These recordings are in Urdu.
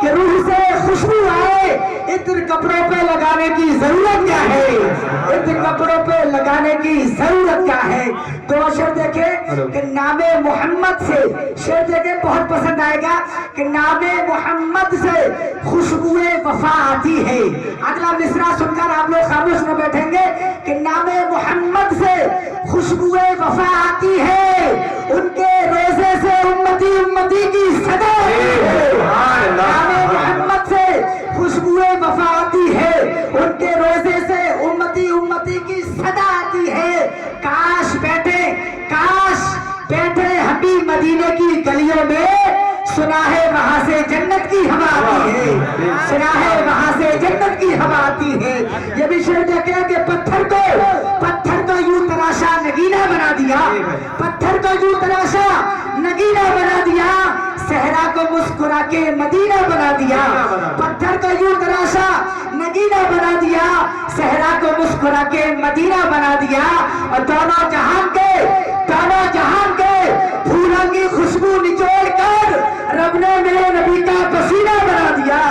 کہ روح سے خوشبو آئے، عطر کپڑوں پہ لگانے کی ضرورت کیا ہے؟ عطر کپڑوں پہ لگانے کی ضرورت کیا ہے؟ تو شعر دیکھیں کہ نام محمد سے، شعر دیکھیں بہت پسند آئے گا کہ نام محمد سے خوشبوئے وفا آتی ہے۔ اگلا مصرع سن کر آپ لوگ خاموش نہ بیٹھیں گے کہ نام محمد سے خوشبوئے وفا آتی ہے، ان کے روزے سے امتی امتی کی صدا آتی ہے۔ نام محمد سے خوشبوئے وفا آتی ہے، ان کے روزے سے امتی امتی کی صدا آتی ہے۔ کاش بیٹھے ہم مدینے کی گلیوں میں، سنا ہے وہاں سے جنت کی ہوا آتی ہے، سنا ہے وہاں سے جنت کی ہوا آتی ہے۔ یہ بھی شعر دیکھیں کہ پتھر کو یوں تراشا نگینہ بنا دیا، پتھر کو یوں تراشا نگینہ بنا دیا، صحرا کو مسکرا کے مدینہ بنا دیا۔ پتھر کو یوں تراشا نگینہ بنا دیا، صحرا کو مسکرا کے مدینہ بنا دیا، اور دونوں جہان کے پھولوں کی خوشبو نچوڑ کر رب نے میرے نبی کا پسینہ بنا دیا،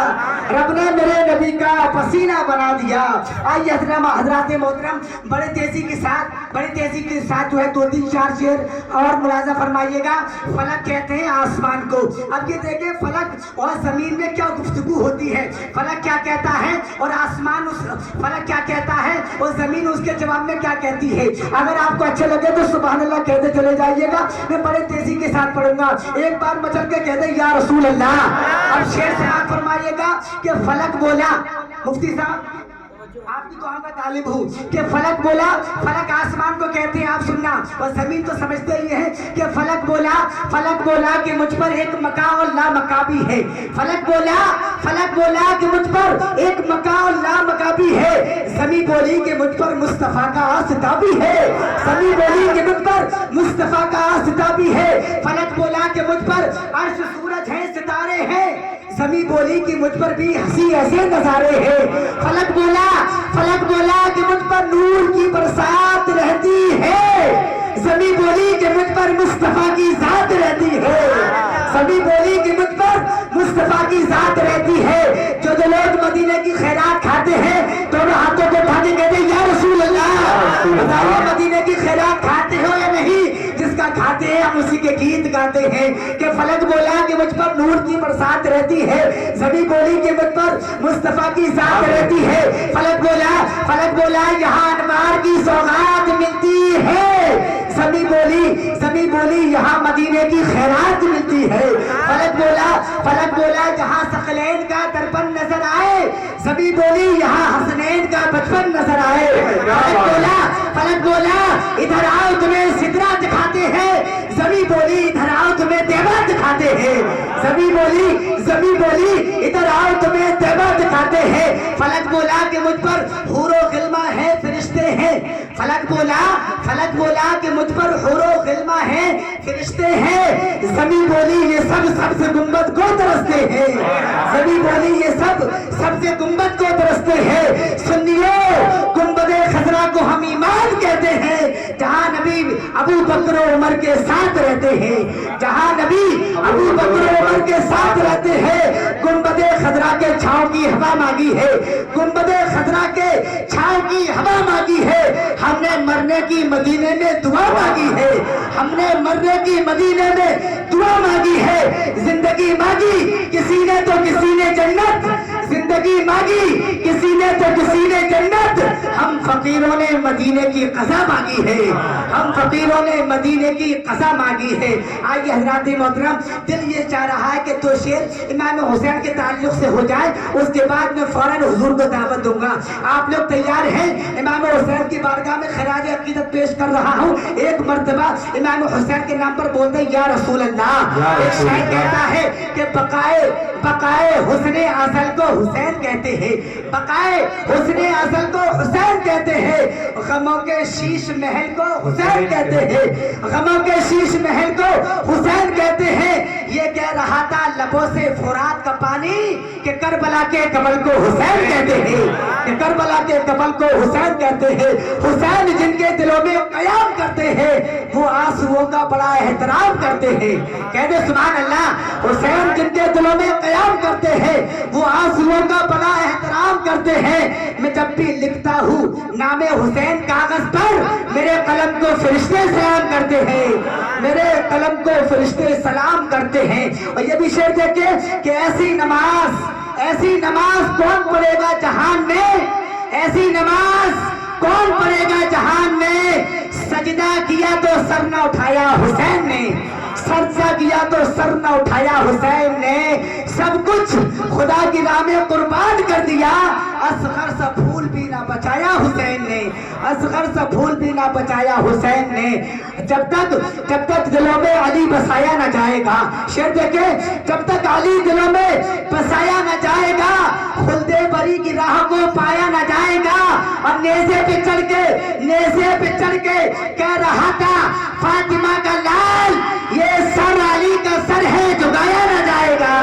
رب نے میرے نبی کا پسینہ بنا دیا۔ آئیے حضرات محترم بڑے تیزی کے ساتھ جو ہے 2-3 4 شعر اور ملاحظہ فرمائیے گا۔ فلک کہتے ہیں آسمان کو۔ اب یہ دیکھیں فلک اور زمین میں کیا گفتگو ہوتی ہے، فلک کیا کہتا ہے اور فلک کیا کہتا ہے اور زمین اس کے جواب میں کیا کہتی ہے۔ اگر آپ کو اچھے لگے تو سبحان اللہ کہتے چلے جائیے گا، میں بڑے تیزی کے ساتھ پڑھوں گا۔ ایک بار مچل کے کہہ دیں یا رسول اللہ۔ اب شعر سے آپ فرمائیے گا کہ فلک بولا، مفتی صاحب آپ کی تو ہم طالب ہوں، کہ فلک بولا، فلک آسمان کو کہتے ہیں آپ سننا، اور زمین تو سمجھتے ہی ہیں کہ فلک بولا کہ مجھ پر ایک مکا اور لا مکا بھی ہے۔ فلک بولا کہ مجھ پر ایک مکا اور لا مکا بھی ہے۔ زمین بولی کہ مجھ پر مصطفیٰ کا آستہ بھی ہے، زمین بولی کہ مجھ پر مصطفیٰ کا آستہ بھی ہے۔ فلک بولا کہ مجھ پر عرش سورج ہیں ستارے ہیں، زمین بولی کہ مجھ پر بھی ہنسی ایسے نظارے ہیں۔ فلک بولا کہ مجھ پر نور کی برسات رہتی ہے، زمین بولی کہ مجھ پر مصطفیٰ کی ذات رہتی ہے، زمین بولی کہ مجھ پر مصطفیٰ کی ذات رہتی ہے۔ جو لوگ مدینے کی خیرات کھاتے ہیں دونوں ہاتھوں کو اٹھا کے کہتے ہیں یا رسول اللہ۔ بتائیے مدینے کی خیرات کھاتے ہو یا نہیں؟ جس کا کھاتے ہیں ہم اسی کے گیت گاتے ہیں کہ فلک بولا کہ مجھ پر نور کی برسات رہتی ہے، زمین بولی کہ مجھ پر مصطفیٰ کی ذات رہتی ہے۔ فلک بولا یہاں انوار کی سوغات ملتی ہے، زمین بولی یہاں مدینے کی خیرات ملتی ہے۔ فلک بولا جہاں ثقلین کا درپن نظر آئے، زمین بولی یہاں حسنین کا بچپن نظر آئے۔ فلک بولا ادھر آؤ تمہیں سدرا دکھاتے ہیں، زمین بولی ادھر آؤ تمہیں دیوا دکھاتے ہیں، زمین بولی ادھر آؤ تمہیں دیوا دکھاتے ہیں۔ فلک بولا کہ مجھ پر حور و غلمہ ہے فرشتے ہیں، فلک بولا کہ مجھ پر حور و غلمہ ہے فرشتے ہیں، زمین بولی یہ سب سے گنبد کو ترستے ہیں، زمین بولی یہ سب سے گنبد کو ترستے ہیں۔ سنیو گنبد خضرا کو ہم ایمان کہتے ہیں، جہاں نبی ابو بکر و عمر کے ساتھ رہتے ہیں، جہاں نبی ابو بکر و عمر کے ساتھ رہتے ہیں۔ گنبد خضرا کے چھاؤں کی ہوا مانگی ہے، گنبد خضرا کے چھاؤں کی ہوا مانگی ہے، ہم نے مرنے کی مدینے میں دعا مانگی ہے، ہم نے مرنے کی مدینے میں دعا مانگی ہے۔ زندگی مانگی کسی نے تو کسی نے جنت، زندگی مانگی کسی نے تو کسی نے جنت، ہم فقیروں نے مدینے کی قضا مانگی ہے، ہم فقیروں نے مدینے کی قضا مانگی ہے۔ آئیے حضرات محترم دل یہ چاہ رہا ہے کہ تو شعر امام حسین کے تعلق سے ہو جائے، اس کے بعد میں فوراً حضور کو دعوت دوں گا۔ آپ لوگ تیار ہیں؟ امام حسین کی بارگاہ میں خراج عقیدت پیش کر رہا ہوں۔ ایک مرتبہ امام حسین کے نام پر بولتے یا رسول اللہ۔ ایک شاعر کہتا ہے کہ بقائے حسن ازل کو حسین کہتے ہیں، بقائے حسن ازل کو حسین کہتے ہیں، غموں کے شیش محل کو حسین کہتے ہیں، غموں کے شیش محل کو حسین کہتے ہیں۔ یہ کہہ رہا تھا لبوں سے فرات کا پانی کہ کربلا کے کمل کو حسین کہتے ہیں۔ کہ کربلا کے قبل کو حسین کہتے ہیں. حسین جن کے دلوں میں قیام کرتے ہیں وہ آنسوؤں کا بڑا احترام کرتے ہیں. کہتے سبحان اللہ. حسین جن کے دلوں میں قیام کرتے ہیں وہ آنسوؤں کا بڑا احترام کرتے ہیں. میں جب بھی لکھتا ہوں نام حسین کاغذ پر میرے قلم کو فرشتے سلام کرتے ہیں. میرے قلم کو فرشتے سلام کرتے ہیں. اور یہ بھی شعر دیکھیں کہ ایسی نماز کون پڑھے گا جہان میں, ایسی نماز کون پڑھے گا جہان میں. سجدہ کیا تو سر نہ اٹھایا حسین نے, سجدہ کیا تو سر نہ اٹھایا حسین نے. سب کچھ خدا کی راہ میں قربان کر دیا, اصغر سا پھول بھی نہ بچایا حسین نے, اصغر سا پھول بھی نہ بچایا حسین نے. جب تک دلوں میں علی بسایا نہ جائے گا, شعر دیکھیں, جب تک علی دلوں میں بسایا نہ جائے گا خلد بری کی راہ کو پایا نہ جائے گا. اور نیزے پہ چڑھ کے کہہ رہا تھا فاطمہ کا لال, یہ سر علی کا سر ہے جھکایا نہ جائے گا,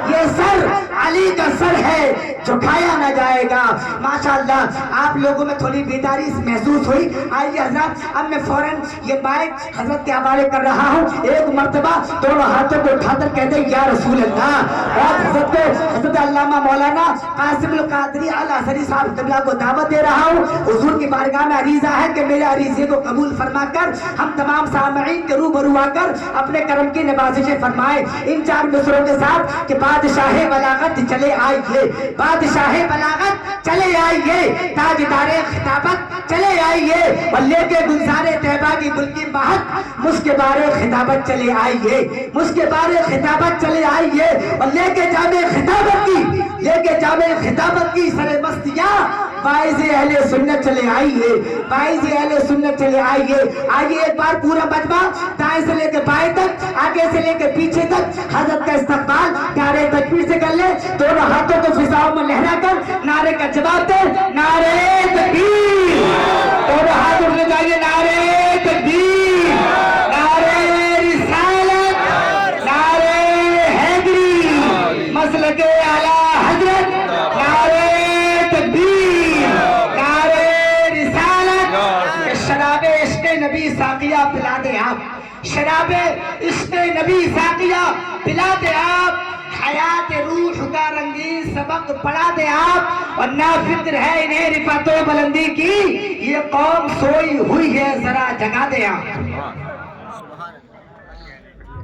یہ سر علی کا سر ہے جھکایا نہ جائے گا. ماشاءاللہ آپ لوگوں میں تھوڑی بیداری محسوس ہوئی. آئیے حضرات, اب میں فوراً یہ بائک حضرت کے حوالے کر رہا ہوں. ایک مرتبہ دونوں ہاتھوں کو اٹھا کر کہتے ہیں یا رسول اللہ. اور حضرت علامہ مولانا قاسم القادری الازہری صاحب قبلہ کو دعوت دے رہا ہوں. حضور کی بارگاہ میں عریضہ ہے کہ میرے عریضے کو قبول فرما کر ہم تمام سامعین کے روبرو آ کر اپنے کرم کی نوازشیں فرمائے ان چار مصروں کے ساتھ کہ بادشاہ بلاغت چلے آئیے, بادشاہ بلاغت چلے آئیے, تاجدار خطابت چلے آئیے, اور لے کے گلزار طیبہ کی گل کی مہک مشکبار خطابت چلے آئیے, مشکبار خطابت چلے آئیے, اور لے کے جامع خطابت کی سر مستیاں باعث اہل سنت چلے آئیے, باعث اہل سنت چلے آئیے. آئیے ایک بار پورا مجمع دائیں سے لے کے بائیں تک, آگے سے لے کے پیچھے تک حضرت کا استقبال پیارے تکبیر سے کر لے. دونوں ہاتھوں کو فضاؤں میں لہرا کر نعرے کا جواب دے, نعرے تکبیر. دونوں ہاتھوں میں جائیے, نعرے تکبیر, نعرے رسالت, نعرے حیدری, مسلک اعلی حضرت, نعرے تکبیر, نعرے رسالت. شراب عشق نبی ساقیہ پلا دے آپ, شراب عشق نبی ساقیہ پلا دے آپ, حیات روح کا رنگین سبق پڑھا دے آپ. اور نہ فکر ہے انہیں رفعت و بلندی کی, یہ قوم سوئی ہوئی ہے ذرا جگا دے آپ.